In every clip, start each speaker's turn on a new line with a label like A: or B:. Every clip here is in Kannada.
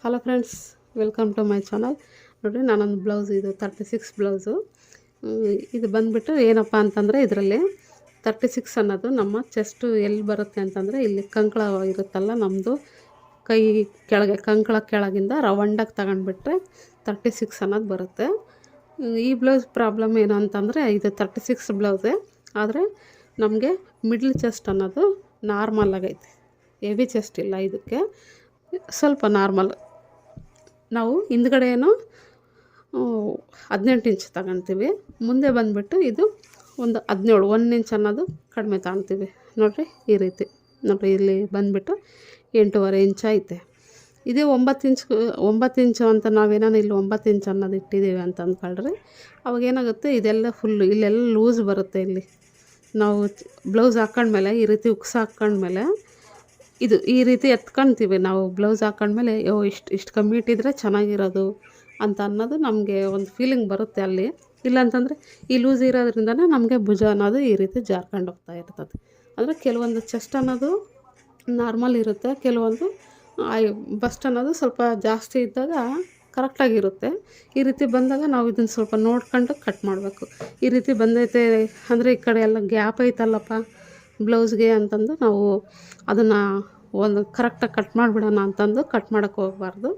A: Hello friends, welcome to my channel. ನೋಡಿರಿ, ನಾನೊಂದು ಬ್ಲೌಸ್, ಇದು 36 ಬ್ಲೌಸು. ಇದು ಬಂದುಬಿಟ್ಟು ಏನಪ್ಪ ಅಂತಂದರೆ, ಇದರಲ್ಲಿ 36 ಅನ್ನೋದು ನಮ್ಮ ಚೆಸ್ಟು ಎಲ್ಲಿ ಬರುತ್ತೆ ಅಂತಂದರೆ, ಇಲ್ಲಿ ಕಂಕಳ ಇರುತ್ತಲ್ಲ ನಮ್ಮದು ಕೈ ಕೆಳಗೆ, ಕಂಕಳ ಕೆಳಗಿಂದ ರವಂಡಾಗಿ ತಗೊಂಡ್ಬಿಟ್ರೆ 36 ಅನ್ನೋದು ಬರುತ್ತೆ. ಈ ಬ್ಲೌಸ್ ಪ್ರಾಬ್ಲಮ್ ಏನು ಅಂತಂದರೆ, ಇದು 36 ಬ್ಲೌಸೇ, ಆದರೆ ನಮಗೆ ಮಿಡ್ಲ್ ಚೆಸ್ಟ್ ಅನ್ನೋದು ನಾರ್ಮಲ್ ಆಗೈತೆ. ಹೆವಿ ಚೆಸ್ಟ್ ಇಲ್ಲ, ಇದಕ್ಕೆ ಸ್ವಲ್ಪ ನಾರ್ಮಲ್. ನಾವು ಹಿಂದ್ಗಡೆ ಏನು 18 ಇಂಚ್ ತಗೊತೀವಿ, ಮುಂದೆ ಬಂದುಬಿಟ್ಟು ಇದು ಒಂದು 17, 1 ಇಂಚ್ ಅನ್ನೋದು ಕಡಿಮೆ ತಗೊತೀವಿ. ನೋಡಿರಿ, ಈ ರೀತಿ ನೋಡಿರಿ, ಇಲ್ಲಿ ಬಂದುಬಿಟ್ಟು 8.5 ಇಂಚ್ ಐತೆ. ಇದೇ 9 ಇಂಚು ಅಂತ ನಾವೇನೋ ಇಲ್ಲಿ 9 ಇಂಚ್ ಅನ್ನೋದು ಇಟ್ಟಿದ್ದೀವಿ ಅಂತ ಅಂದ್ಕೊಳ್ರಿ. ಅವಾಗೇನಾಗುತ್ತೆ, ಇದೆಲ್ಲ ಫುಲ್ಲು ಇಲ್ಲೆಲ್ಲ ಲೂಸ್ ಬರುತ್ತೆ. ಇಲ್ಲಿ ನಾವು ಬ್ಲೌಸ್ ಹಾಕ್ಕೊಂಡ್ಮೇಲೆ ಈ ರೀತಿ ಉಕ್ಸ್ ಹಾಕ್ಕೊಂಡ್ಮೇಲೆ ಇದು ಈ ರೀತಿ ಎತ್ಕೊಳ್ತೀವಿ. ನಾವು ಬ್ಲೌಸ್ ಹಾಕ್ಕೊಂಡ್ಮೇಲೆ ಇಷ್ಟು ಕಮ್ಮಿ ಇಟ್ಟಿದ್ರೆ ಚೆನ್ನಾಗಿರೋದು ಅಂತ ಅನ್ನೋದು ನಮಗೆ ಒಂದು ಫೀಲಿಂಗ್ ಬರುತ್ತೆ ಅಲ್ಲಿ. ಇಲ್ಲಾಂತಂದರೆ ಈ ಲೂಸ್ ಇರೋದ್ರಿಂದನೇ ನಮಗೆ ಭುಜ ಅನ್ನೋದು ಈ ರೀತಿ ಜಾರ್ಕೊಂಡು ಹೋಗ್ತಾ ಇರ್ತದೆ. ಅಂದರೆ ಕೆಲವೊಂದು ಚೆಸ್ಟ್ ಅನ್ನೋದು ನಾರ್ಮಲ್ ಇರುತ್ತೆ, ಕೆಲವೊಂದು ಬಸ್ಟ್ ಅನ್ನೋದು ಸ್ವಲ್ಪ ಜಾಸ್ತಿ ಇದ್ದಾಗ ಕರೆಕ್ಟಾಗಿರುತ್ತೆ. ಈ ರೀತಿ ಬಂದಾಗ ನಾವು ಇದನ್ನು ಸ್ವಲ್ಪ ನೋಡ್ಕೊಂಡು ಕಟ್ ಮಾಡಬೇಕು. ಈ ರೀತಿ ಬಂದೈತೆ ಅಂದರೆ ಈ ಕಡೆ ಎಲ್ಲ ಗ್ಯಾಪ್ ಐತಲ್ಲಪ್ಪ ಬ್ಲೌಸ್ಗೆ ಅಂತಂದು ನಾವು ಅದನ್ನು ಒಂದು ಕರೆಕ್ಟಾಗಿ ಕಟ್ ಮಾಡಿಬಿಡೋಣ ಅಂತಂದು ಕಟ್ ಮಾಡೋಕ್ಕೆ ಹೋಗಬಾರ್ದು.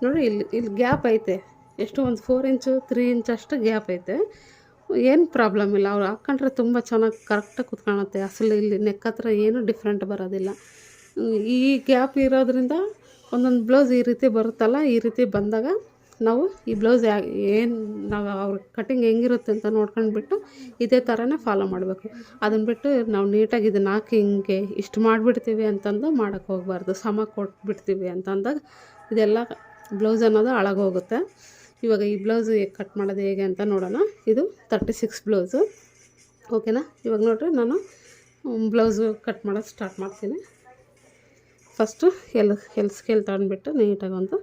A: ನೋಡಿ, ಇಲ್ಲಿ ಗ್ಯಾಪ್ ಐತೆ, ಎಷ್ಟು ಒಂದು 4 ಇಂಚು 3 ಇಂಚ್ ಅಷ್ಟು ಗ್ಯಾಪ್ ಐತೆ. ಏನು ಪ್ರಾಬ್ಲಮ್ ಇಲ್ಲ, ಅವ್ರು ಹಾಕ್ಕೊಂಡ್ರೆ ತುಂಬ ಚೆನ್ನಾಗಿ ಕರೆಕ್ಟಾಗಿ ಕುತ್ಕೊಳುತ್ತೆ. ಅಸಲು ಇಲ್ಲಿ ನೆಕ್ ಹತ್ರ ಏನೂ ಡಿಫ್ರೆಂಟ್ ಬರೋದಿಲ್ಲ. ಈ ಗ್ಯಾಪ್ ಇರೋದ್ರಿಂದ ಒಂದೊಂದು ಬ್ಲೌಸ್ ಈ ರೀತಿ ಬರುತ್ತಲ್ಲ, ಈ ರೀತಿ ಬಂದಾಗ ನಾವು ಈ ಬ್ಲೌಸ್ ಏನು ನಾವು ಅವ್ರ ಕಟಿಂಗ್ ಹೆಂಗಿರುತ್ತೆ ಅಂತ ನೋಡ್ಕೊಂಡ್ಬಿಟ್ಟು ಇದೇ ಥರನೇ ಫಾಲೋ ಮಾಡಬೇಕು. ಅದನ್ನು ಬಿಟ್ಟು ನಾವು ನೀಟಾಗಿ ಇದನ್ನು ಹಾಕಿ ಹಿಂಗೆ ಇಷ್ಟು ಮಾಡಿಬಿಡ್ತೀವಿ ಅಂತಂದು ಮಾಡೋಕ್ಕೆ ಹೋಗಬಾರ್ದು. ಸಮ ಕೊಟ್ಬಿಡ್ತೀವಿ ಅಂತಂದಾಗ ಇದೆಲ್ಲ ಬ್ಲೌಸ್ ಅನ್ನೋದು ಹಾಳಾಗೋಗುತ್ತೆ. ಇವಾಗ ಈ ಬ್ಲೌಸ್ ಕಟ್ ಮಾಡೋದು ಹೇಗೆ ಅಂತ ನೋಡೋಣ. ಇದು 36 ಬ್ಲೌಸು, ಓಕೆನಾ. ಇವಾಗ ನೋಡಿರಿ, ನಾನು ಬ್ಲೌಸು ಕಟ್ ಮಾಡೋದು ಸ್ಟಾರ್ಟ್ ಮಾಡ್ತೀನಿ. ಫಸ್ಟು ಎಲ್ ಸ್ಕೇಲ್ ತಗೊಂಡ್ಬಿಟ್ಟು ನೀಟಾಗಿ ಒಂದು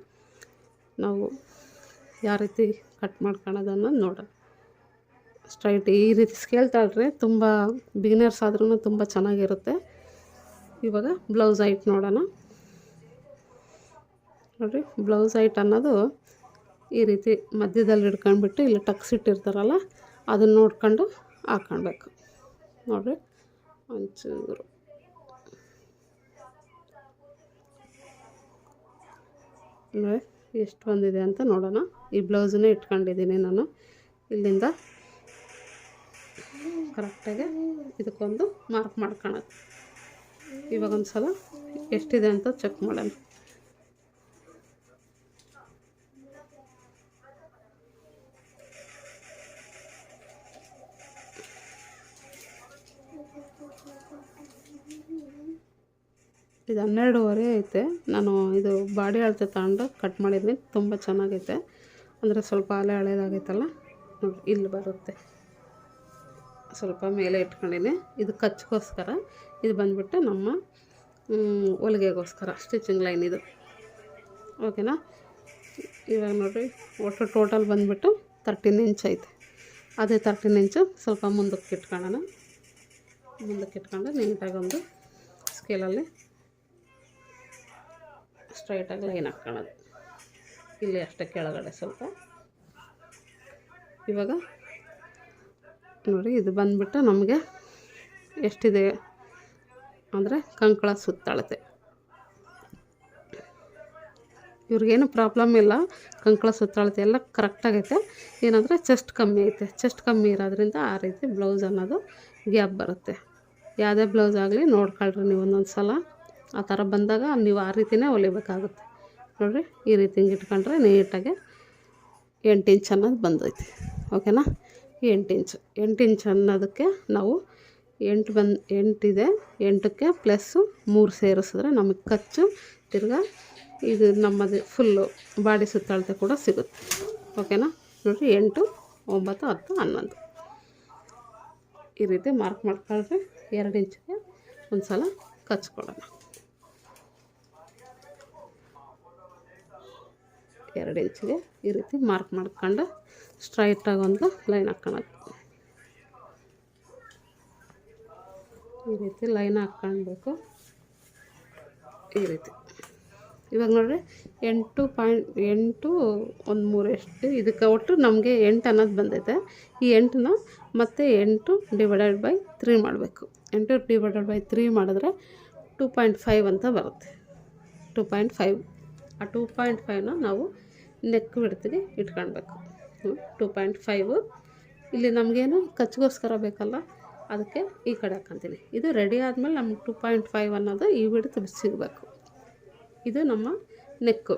A: ನಾವು ಯಾವ ರೀತಿ ಕಟ್ ಮಾಡ್ಕೊಳ್ಳೋದನ್ನು ನೋಡೋಣ. ಸ್ಟ್ರೈಟ್ ಈ ರೀತಿ ಸ್ಕೇಲ್ ತಗೊಂಡ್ರೆ ತುಂಬ ಬಿಗಿನರ್ಸ್ ಆದ್ರೂ ತುಂಬ ಚೆನ್ನಾಗಿರುತ್ತೆ. ಇವಾಗ ಬ್ಲೌಸ್ ಹೈಟ್ ನೋಡೋಣ. ನೋಡಿರಿ, ಬ್ಲೌಸ್ ಹೈಟ್ ಅನ್ನೋದು ಈ ರೀತಿ ಮಧ್ಯದಲ್ಲಿ ಹಿಡ್ಕೊಂಡ್ಬಿಟ್ಟು ಇಲ್ಲಿ ಟಕ್ಸ್ ಇಟ್ಟಿರ್ತಾರಲ್ಲ ಅದನ್ನು ನೋಡ್ಕೊಂಡು ಹಾಕ್ಕೊಳ್ಬೇಕು. ನೋಡಿರಿ, ಒಂಚೂರು ನೋಡಿ ಎಷ್ಟು ಬಂದಿದೆ ಅಂತ ನೋಡೋಣ. ಈ ಬ್ಲೌಸನ್ನೇ ಇಟ್ಕೊಂಡಿದ್ದೀನಿ ನಾನು. ಇಲ್ಲಿಂದ ಕರೆಕ್ಟಾಗಿ ಇದಕ್ಕೊಂದು ಮಾರ್ಕ್ ಮಾಡ್ಕೊಳ್ಳೋದು. ಇವಾಗ ಒಂದು ಸಲ ಎಷ್ಟಿದೆ ಅಂತ ಚೆಕ್ ಮಾಡೋಣ. ಇದು 12.5 ಐತೆ. ನಾನು ಇದು ಬಾಡಿ ಅಳತೆ ತಗೊಂಡು ಕಟ್ ಮಾಡಿದ್ದೀನಿ. ತುಂಬ ಚೆನ್ನಾಗೈತೆ, ಅಂದರೆ ಸ್ವಲ್ಪ ಹಳೇದಾಗೈತಲ್ಲ, ನೋಡಿ ಇಲ್ಲಿ ಬರುತ್ತೆ. ಸ್ವಲ್ಪ ಮೇಲೆ ಇಟ್ಕೊಂಡಿನಿ. ಇದು ಕಚ್ಗೋಸ್ಕರ, ಇದು ಬಂದುಬಿಟ್ಟು ನಮ್ಮ ಹೊಲಿಗೆಗೋಸ್ಕರ ಸ್ಟಿಚಿಂಗ್ ಲೈನ್ ಇದು, ಓಕೆನಾ. ಇವಾಗ ನೋಡಿರಿ, ಒಟ್ಟು ಟೋಟಲ್ ಬಂದುಬಿಟ್ಟು 13 ಇಂಚ್ ಐತೆ. ಅದೇ 13 ಇಂಚು ಸ್ವಲ್ಪ ಮುಂದಕ್ಕೆ ಇಟ್ಕೊಳ್ಳೋಣ. ಮುಂದಕ್ಕೆ ಇಟ್ಕೊಂಡು ನೀಟಾಗಿ ಒಂದು ಸ್ಕೇಲಲ್ಲಿ ಸ್ಟ್ರೈಟಾಗಿ ಲೈನ್ ಹಾಕ್ಕೊಳ್ಳೋದು. ಇಲ್ಲಿ ಅಷ್ಟೇ ಕೆಳಗಡೆ ಸ್ವಲ್ಪ. ಇವಾಗ ನೋಡಿ, ಇದು ಬಂದುಬಿಟ್ಟು ನಮಗೆ ಎಷ್ಟಿದೆ ಅಂದರೆ ಕಂಕಳ ಸುತ್ತಳತೆ. ಇವ್ರಿಗೇನು ಪ್ರಾಬ್ಲಮ್ ಇಲ್ಲ, ಕಂಕಳ ಸುತ್ತಳತೆ ಎಲ್ಲ ಕರೆಕ್ಟಾಗೈತೆ. ಏನಂದರೆ ಚೆಸ್ಟ್ ಕಮ್ಮಿ ಐತೆ. ಚೆಸ್ಟ್ ಕಮ್ಮಿ ಇರೋದ್ರಿಂದ ಆ ರೀತಿ ಬ್ಲೌಸ್ ಅನ್ನೋದು ಗ್ಯಾಪ್ ಬರುತ್ತೆ. ಯಾವುದೇ ಬ್ಲೌಸ್ ಆಗಲಿ ನೋಡ್ಕೊಳ್ರಿ ನೀವು ಒಂದೊಂದು ಸಲ. ಆ ಥರ ಬಂದಾಗ ನೀವು ಆ ರೀತಿಯೇ ಹೊಲಿಬೇಕಾಗುತ್ತೆ. ನೋಡಿರಿ, ಈ ರೀತಿ ಹಿಂಗೆ ಇಟ್ಕೊಂಡ್ರೆ ನೀಟಾಗಿ 8 ಇಂಚ್ ಅನ್ನೋದು ಬಂದೈತೆ, ಓಕೆನಾ. 8 ಇಂಚ್ ಅನ್ನೋದಕ್ಕೆ ನಾವು 8 ಇದೆ. 8ಕ್ಕೆ ಪ್ಲಸ್ಸು 3 ಸೇರಿಸಿದ್ರೆ ನಮಗೆ ಖರ್ಚು ತಿರ್ಗಾ ಇದು ನಮ್ಮದು ಫುಲ್ಲು ಬಾಡಿ ಸುತ್ತಳತೆ ಕೂಡ ಸಿಗುತ್ತೆ, ಓಕೆನಾ. ನೋಡಿರಿ, 8, 9, 10, 11 ಈ ರೀತಿ ಮಾರ್ಕ್ ಮಾಡ್ಕೊಂಡ್ರೆ 2 ಇಂಚಿಗೆ ಒಂದು ಸಲ ಕಚ್ಕೊಳ್ಳೋಣ. 2 ಇಂಚಿಗೆ ಈ ರೀತಿ ಮಾರ್ಕ್ ಮಾಡ್ಕೊಂಡು ಸ್ಟ್ರೈಟಾಗಿ ಒಂದು ಲೈನ್ ಹಾಕ್ಕೊಳ್ಳೋದು. ಈ ರೀತಿ ಲೈನ್ ಹಾಕ್ಕೊಳ್ಬೇಕು. ಈ ರೀತಿ ಇವಾಗ ನೋಡಿರಿ 8.8 ಒಂದು 3 ಎಷ್ಟು ಇದಕ್ಕೆ ಒಟ್ಟು ನಮಗೆ 8 ಅನ್ನೋದು ಬಂದೈತೆ. ಈ 8ನ ಮತ್ತೆ 8/3 ಮಾಡಬೇಕು. 8/3 ಮಾಡಿದ್ರೆ 2.5 ಅಂತ ಬರುತ್ತೆ. 2.5 ಆ 2.5ನ ನಾವು ನೆಕ್ ಬಿಡ್ತಿಗೆ ಇಟ್ಕೊಳ್ಬೇಕು. 2.5 ಇಲ್ಲಿ ನಮಗೇನು ಖರ್ಚಿಗೋಸ್ಕರ ಬೇಕಲ್ಲ, ಅದಕ್ಕೆ ಈ ಕಡೆ ಹಾಕ್ಕೊತೀನಿ. ಇದು ರೆಡಿ ಆದಮೇಲೆ ನಮ್ಗೆ 2.5 ಅನ್ನೋದು ಈ ಬಿಡ್ತು ಸಿಗಬೇಕು. ಇದು ನಮ್ಮ ನೆಕ್ಕು.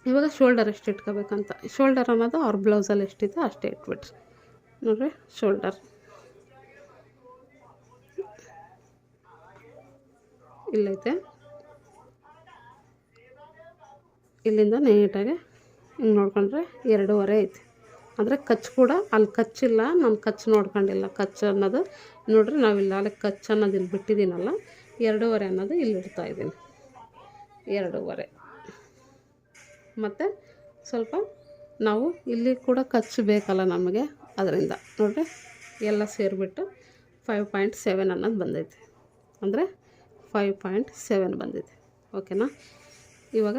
A: ಇವಾಗ ಶೋಲ್ಡರ್ ಎಷ್ಟು ಇಟ್ಕೋಬೇಕಂತ, ಶೋಲ್ಡರ್ ಅನ್ನೋದು ಅವ್ರ ಬ್ಲೌಸಲ್ಲಿ ಎಷ್ಟಿದೆ ಅಷ್ಟೇ ಇಟ್ಬಿಟ್ರಿ. ನೋಡಿರಿ ಶೋಲ್ಡರ್ ಇಲ್ಲೈತೆ. ಇಲ್ಲಿಂದ ನೀಟಾಗಿ ಹಿಂಗೆ ನೋಡ್ಕೊಂಡ್ರೆ 2.5 ಐತೆ. ಅಂದರೆ ಖರ್ಚು ಕೂಡ ಅಲ್ಲಿ ಖರ್ಚಿಲ್ಲ, ನಾನು ಖರ್ಚು ನೋಡ್ಕೊಂಡಿಲ್ಲ. ಖರ್ಚು ಅನ್ನೋದು ನೋಡಿರಿ, ನಾವಿಲ್ಲ ಅಲ್ಲಿ ಖರ್ಚು ಅನ್ನೋದು ಇಲ್ಲಿ ಬಿಟ್ಟಿದ್ದೀನಲ್ಲ, 2.5 ಅನ್ನೋದು ಇಲ್ಲಿ ಇಡ್ತಾಯಿದ್ದೀನಿ. 2.5 ಮತ್ತು ಸ್ವಲ್ಪ ನಾವು ಇಲ್ಲಿ ಕೂಡ ಖರ್ಚು ಬೇಕಲ್ಲ ನಮಗೆ, ಅದರಿಂದ ನೋಡಿರಿ ಎಲ್ಲ ಸೇರಿಬಿಟ್ಟು 5.7 ಅನ್ನೋದು ಬಂದೈತೆ. ಅಂದರೆ 5.7 ಬಂದಿದೆ. ಓಕೆನಾ. ಇವಾಗ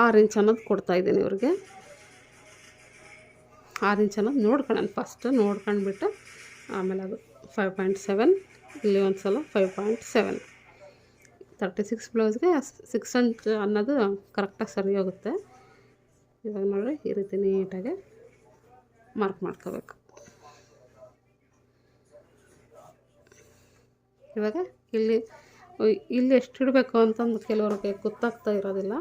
A: 6 ಇಂಚ್ ಅನ್ನೋದು ಕೊಡ್ತಾಯಿದ್ದೀನಿ ಇವ್ರಿಗೆ. 6 ಇಂಚ್ ಅನ್ನೋದು ನೋಡ್ಕೊಳ್ಳೋಣ, ಫಸ್ಟ್ ನೋಡ್ಕೊಂಡ್ಬಿಟ್ಟು ಆಮೇಲೆ ಅದು 5.7 ಇಲ್ಲಿ ಒಂದು ಸಲ 5.7. 36 ಬ್ಲೌಸ್ಗೆ 6 ಇಂಚ್ ಅನ್ನೋದು ಕರೆಕ್ಟಾಗಿ ಸರಿ ಹೋಗುತ್ತೆ. ಇವಾಗ ನೋಡಿರಿ ಈ ರೀತಿ ನೀಟಾಗಿ ಮಾರ್ಕ್ ಮಾಡ್ಕೋಬೇಕು. ಇವಾಗ ಇಲ್ಲಿ ಎಷ್ಟು ಇಡಬೇಕು ಅಂತಂದು ಕೆಲವ್ರಿಗೆ ಗೊತ್ತಾಗ್ತಾ ಇರೋದಿಲ್ಲ.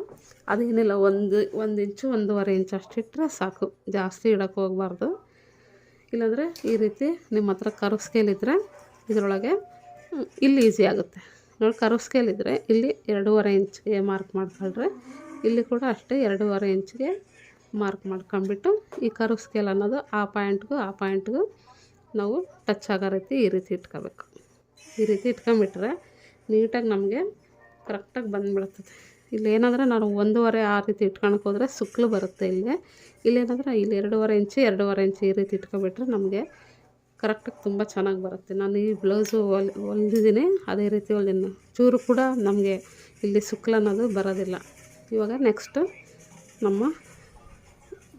A: ಅದೇನಿಲ್ಲ, 1 ಇಂಚು 1.5 ಇಂಚು ಅಷ್ಟಿಟ್ಟರೆ ಸಾಕು, ಜಾಸ್ತಿ ಇಡೋಕ್ಕೆ ಹೋಗಬಾರ್ದು. ಇಲ್ಲಾಂದರೆ ಈ ರೀತಿ ನಿಮ್ಮ ಹತ್ರ ಕರ್ವ್ ಸ್ಕೇಲ್ ಇದ್ದರೆ ಇದರೊಳಗೆ ಇಲ್ಲಿ ಈಸಿ ಆಗುತ್ತೆ ನೋಡಿ. ಕರ್ವ್ ಸ್ಕೇಲ್ ಇದ್ದರೆ ಇಲ್ಲಿ 2.5 ಇಂಚ್ಗೆ ಮಾರ್ಕ್ ಮಾಡ್ಕೊಂಡ್ರೆ ಇಲ್ಲಿ ಕೂಡ ಅಷ್ಟೇ 2.5 ಇಂಚ್ಗೆ ಮಾರ್ಕ್ ಮಾಡ್ಕೊಂಬಿಟ್ಟು ಈ ಕರ್ವ್ ಸ್ಕೇಲ್ ಅನ್ನೋದು ಆ ಪಾಯಿಂಟ್ಗೂ ನಾವು ಟಚ್ ಆಗೋ ರೀತಿ ಈ ರೀತಿ ಇಟ್ಕೋಬೇಕು. ಈ ರೀತಿ ಇಟ್ಕೊಂಬಿಟ್ರೆ ನೀಟಾಗಿ ನಮಗೆ ಕರೆಕ್ಟಾಗಿ ಬಂದುಬಿಡ್ತದೆ. ಇಲ್ಲೇನಾದರೆ ನಾನು 1.5 ಆ ರೀತಿ ಇಟ್ಕೊಳಕ್ಕೆ ಹೋದರೆ ಸುಕ್ಲು ಬರುತ್ತೆ. ಇಲ್ಲೇನಾದರೆ ಇಲ್ಲಿ 2.5 ಇಂಚು ಈ ರೀತಿ ಇಟ್ಕೊಬಿಟ್ರೆ ನಮಗೆ ಕರೆಕ್ಟಾಗಿ ತುಂಬ ಚೆನ್ನಾಗಿ ಬರುತ್ತೆ. ನಾನು ಈ ಬ್ಲೌಸು ಹೊಲ್ದಿದ್ದೀನಿ, ಅದೇ ರೀತಿ ಹೊಲ್ದಿದ್ದೀನಿ. ಚೂರು ಕೂಡ ನಮಗೆ ಇಲ್ಲಿ ಸುಕ್ಲು ಅನ್ನೋದು ಬರೋದಿಲ್ಲ. ಇವಾಗ ನೆಕ್ಸ್ಟು ನಮ್ಮ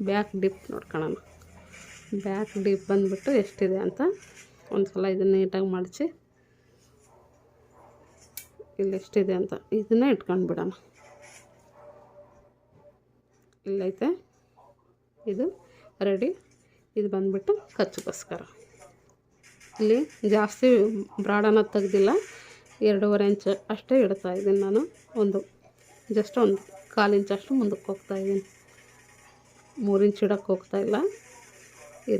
A: ಬ್ಯಾಕ್ ಡಿಪ್ ನೋಡ್ಕೊಳ್ಳೋಣ. ಬ್ಯಾಕ್ ಡಿಪ್ ಬಂದುಬಿಟ್ಟು ಎಷ್ಟಿದೆ ಅಂತ ಒಂದು ಸಲ ಇದನ್ನು ನೀಟಾಗಿ ಮಡಚಿ ಇಲ್ಲಿ ಎಷ್ಟಿದೆ ಅಂತ ಇದನ್ನು ಇಟ್ಕೊಂಡು ಬಿಡೋಣ. ಇಲ್ಲೈತೆ, ಇದು ರೆಡಿ. ಇದು ಬಂದುಬಿಟ್ಟು ಖರ್ಚಿಗೋಸ್ಕರ ಇಲ್ಲಿ ಜಾಸ್ತಿ ಬ್ರಾಡ್ ಅನ್ನೋದು ತೆಗ್ದಿಲ್ಲ, 2.5 ಇಂಚ್ ಅಷ್ಟೇ ಇಡ್ತಾಯಿದ್ದೀನಿ ನಾನು. ಜಸ್ಟ್ ಒಂದು 1/4 ಇಂಚ್ ಅಷ್ಟು ಮುಂದಕ್ಕೆ ಹೋಗ್ತಾಯಿದ್ದೀನಿ. 3 ಇಂಚ್ ಇಡೋಕ್ಕೆ ಹೋಗ್ತಾಯಿಲ್ಲ. ಈ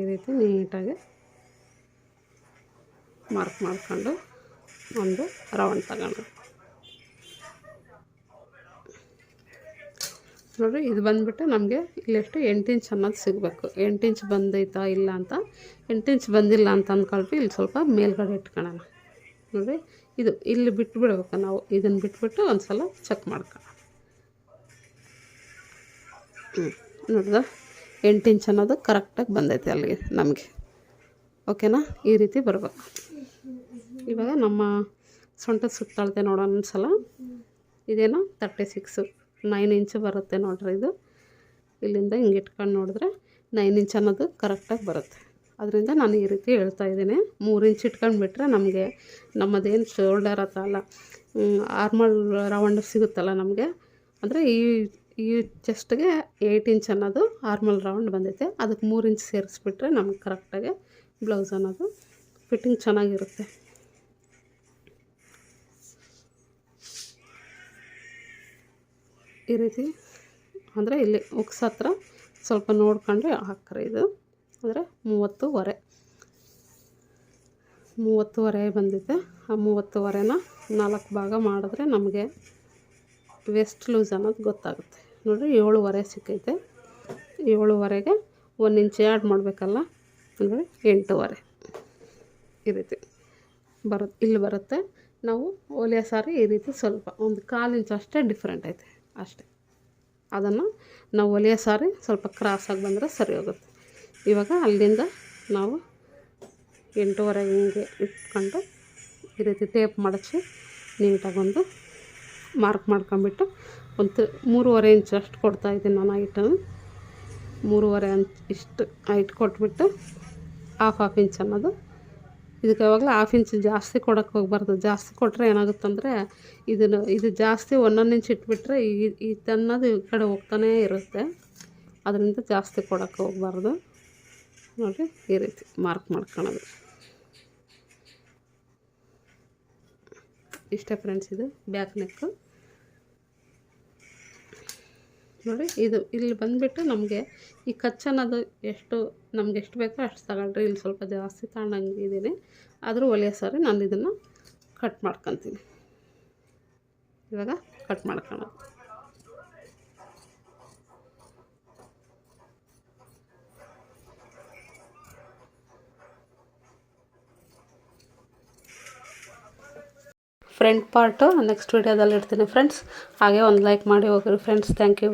A: ರೀತಿ ನೀಟಾಗಿ ಮಾರ್ಕ್ ಮಾಡ್ಕೊಂಡು ಒಂದು ರೌಂಡ್ ತಗೊಂಡು ನೋಡಿರಿ. ಇದು ಬಂದುಬಿಟ್ಟು ನಮಗೆ ಇಲ್ಲೆಷ್ಟು 8 ಇಂಚ್ ಅನ್ನೋದು ಸಿಗಬೇಕು. 8 ಇಂಚ್ ಬಂದೈತಾ ಇಲ್ಲ ಅಂತ, 8 ಇಂಚ್ ಬಂದಿಲ್ಲ ಅಂತ ಅಂದ್ಕೊಳ್ರಿ. ಇಲ್ಲಿ ಸ್ವಲ್ಪ ಮೇಲ್ಗಡೆ ಇಟ್ಕೊಳ್ಳೋಣ. ನೋಡಿರಿ, ಇದು ಇಲ್ಲಿ ಬಿಟ್ಬಿಡ್ಬೇಕು ನಾವು. ಇದನ್ನು ಬಿಟ್ಬಿಟ್ಟು ಒಂದು ಸಲ ಚೆಕ್ ಮಾಡ್ಕೊಳ್ಳೋಣ. ನೋಡಿದ 8 ಇಂಚ್ ಅನ್ನೋದು ಕರೆಕ್ಟಾಗಿ ಬಂದೈತೆ ಅಲ್ಲಿಗೆ ನಮಗೆ. ಓಕೆನಾ. ಈ ರೀತಿ ಬರಬೇಕು. ಇವಾಗ ನಮ್ಮ ಸೊಂಟದ ಸುತ್ತಳತೆ ನೋಡೋಣ ಒಂದು ಸಲ. ಇದೇನೋ 36 9 ಇಂಚು ಬರುತ್ತೆ ನೋಡ್ರಿ. ಇದು ಇಲ್ಲಿಂದ ಹಿಂಗೆ ಇಟ್ಕೊಂಡು ನೋಡಿದ್ರೆ 9 ಇಂಚ್ ಅನ್ನೋದು ಕರೆಕ್ಟಾಗಿ ಬರುತ್ತೆ. ಅದರಿಂದ ನಾನು ಈ ರೀತಿ ಹೇಳ್ತಾ ಇದ್ದೀನಿ. 3 ಇಂಚ್ ಇಟ್ಕೊಂಡ್ಬಿಟ್ರೆ ನಮಗೆ ನಮ್ಮದೇನು ಶೋಲ್ಡರ್ ಅಲ್ಲ, ಆರ್ಮಲ್ ರೌಂಡ್ ಸಿಗುತ್ತಲ್ಲ ನಮಗೆ. ಅಂದರೆ ಈ ಚೆಸ್ಟ್ಗೆ 8 ಇಂಚ್ ಅನ್ನೋದು ಆರ್ಮಲ್ ರೌಂಡ್ ಬಂದೈತೆ. ಅದಕ್ಕೆ 3 ಇಂಚ್ ಸೇರಿಸ್ಬಿಟ್ರೆ ನಮಗೆ ಕರೆಕ್ಟಾಗಿ ಬ್ಲೌಸ್ ಅನ್ನೋದು ಫಿಟ್ಟಿಂಗ್ ಚೆನ್ನಾಗಿರುತ್ತೆ. ಈ ರೀತಿ ಅಂದರೆ ಇಲ್ಲಿ ಉಕ್ಸ್ ಹತ್ರ ಸ್ವಲ್ಪ ನೋಡ್ಕೊಂಡ್ರೆ ಹಾಕ್ರೆ. ಇದು ಅಂದರೆ 30.5 ಬಂದಿದೆ. ಆ 30.5ನ 4 ಭಾಗ ಮಾಡಿದ್ರೆ ನಮಗೆ ವೆಸ್ಟ್ ಲೂಸ್ ಅನ್ನೋದು ಗೊತ್ತಾಗುತ್ತೆ. ನೋಡಿರಿ 7.5 ಸಿಕ್ಕೈತೆ. 7.5ಗೆ 1 ಇಂಚ್ ಆ್ಯಡ್ ಮಾಡಬೇಕಲ್ಲ, ಅಂದರೆ 8.5 ಈ ರೀತಿ ಇಲ್ಲಿ ಬರುತ್ತೆ. ನಾವು ಹೊಲಿಯೋ ಸಾರಿ ಈ ರೀತಿ ಸ್ವಲ್ಪ ಒಂದು 1/4 ಇಂಚ್ ಅಷ್ಟೇ ಡಿಫ್ರೆಂಟ್ ಐತೆ ಅಷ್ಟೇ. ಅದನ್ನು ನಾವು ಹೊಲಿಯೋ ಸಾರಿ ಸ್ವಲ್ಪ ಕ್ರಾಸಾಗಿ ಬಂದರೆ ಸರಿ ಹೋಗುತ್ತೆ. ಇವಾಗ ಅಲ್ಲಿಂದ ನಾವು 8:30 ಹಿಂಗೆ ಇಟ್ಕೊಂಡು ಈ ರೀತಿ ಟೇಪ್ ಮಡಚಿ ನೀಟಾಗಿ ಒಂದು ಮಾರ್ಕ್ ಮಾಡ್ಕೊಂಬಿಟ್ಟು ಒಂದು 3.5 ಇಂಚ್ ಅಷ್ಟು ಕೊಡ್ತಾಯಿದ್ದೀನಿ ನಾನು ಹೈಟನ್ನು. 3.5 ಇಂಚ್ ಇಷ್ಟು ಹೈಟ್ ಕೊಟ್ಬಿಟ್ಟು ಹಾಫ್ ಇಂಚ್ ಅನ್ನೋದು ಇದಕ್ಕೆ ಯಾವಾಗಲೂ ಹಾಫ್ ಇಂಚ್ ಜಾಸ್ತಿ ಕೊಡೋಕ್ಕೆ ಹೋಗ್ಬಾರ್ದು. ಜಾಸ್ತಿ ಕೊಟ್ಟರೆ ಏನಾಗುತ್ತಂದರೆ ಇದು ಜಾಸ್ತಿ 1 ಇಂಚ್ ಇಟ್ಬಿಟ್ರೆ ಅನ್ನೋದು ಈ ಕಡೆ ಹೋಗ್ತಾನೇ ಇರುತ್ತೆ. ಅದರಿಂದ ಜಾಸ್ತಿ ಕೊಡೋಕ್ಕೆ ಹೋಗ್ಬಾರ್ದು. ನೋಡಿರಿ ಈ ರೀತಿ ಮಾರ್ಕ್ ಮಾಡ್ಕೊಳ್ಳೋದು. ಇಷ್ಟೇ ಫ್ರೆಂಡ್ಸ್, ಇದು ಬ್ಯಾಕ್ ನೆಕ್ಕು. ನೋಡಿ ಇಲ್ಲಿ ಬಂದುಬಿಟ್ಟು ನಮಗೆ ಈ ಕಚ್ ಅನ್ನೋದು ನಮ್ಗೆ ಎಷ್ಟು ಬೇಕೋ ಅಷ್ಟು ತಗೊಳ್ರಿ. ಇಲ್ಲಿ ಸ್ವಲ್ಪ ಜಾಸ್ತಿ ತಗೊಂಡಂಗಿದ್ದೀನಿ, ಆದರೂ ಒಲೆಯ ಸಾರಿ ನಾನು ಇದನ್ನು ಕಟ್ ಮಾಡ್ಕೊತೀನಿ. ಇವಾಗ ಕಟ್ ಮಾಡ್ಕೊಳ್ಳೋದು. ಫ್ರಂಟ್ ಪಾರ್ಟು ನೆಕ್ಸ್ಟ್ ವೀಡಿಯೋದಲ್ಲಿ ಇಡ್ತೀನಿ ಫ್ರೆಂಡ್ಸ್. ಹಾಗೆ ಒಂದು ಲೈಕ್ ಮಾಡಿ ಹೋಗ್ರಿ ಫ್ರೆಂಡ್ಸ್. Thank you.